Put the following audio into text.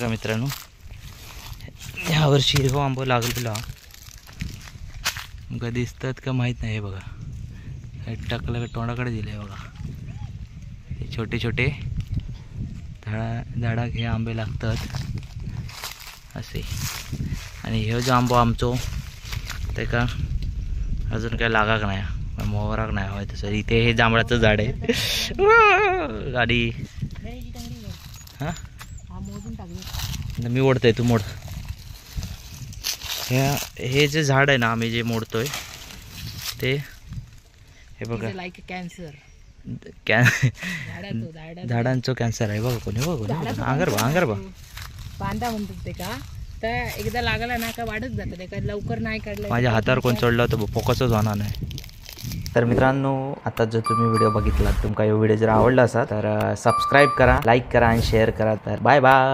बघा मित्रांनो, ह्या वर्षी हो आंबा लागलेला मग दिसतात का माहीत नाही. हे बघा टाकलं का तोंडाकडे दिले बघा. हे छोटे छोटे झाडाक हे आंबे लागतात असे. आणि हे जो आंबो आमचो ते का अजून काय लागाक नाही, मोहराक नाही हवाय तसं. इथे हे जांभळाचं झाड आहे गाडी. हां मी ओढतोय, तू मोड. हे जे झाड आहे ना आम्ही जे मोडतोय ते हे बघा झाडांचं कॅन्सर आहे बघा. कोणी बघा अंगर बघ बांधा म्हणतात ते का, तर एकदा लागला ना का वाढत जातं ते का, लवकर नाही काढलं. माझ्या हातावर कोण चढलं तर फोकसच होणार नाही. तर मित्रांनो, आता जर तुम्ही व्हिडिओ बघितला, तुमका व्हिडिओ जर आवडला असा तर सबस्क्राईब करा, लाईक करा आणि शेअर करा. तर बाय बाय.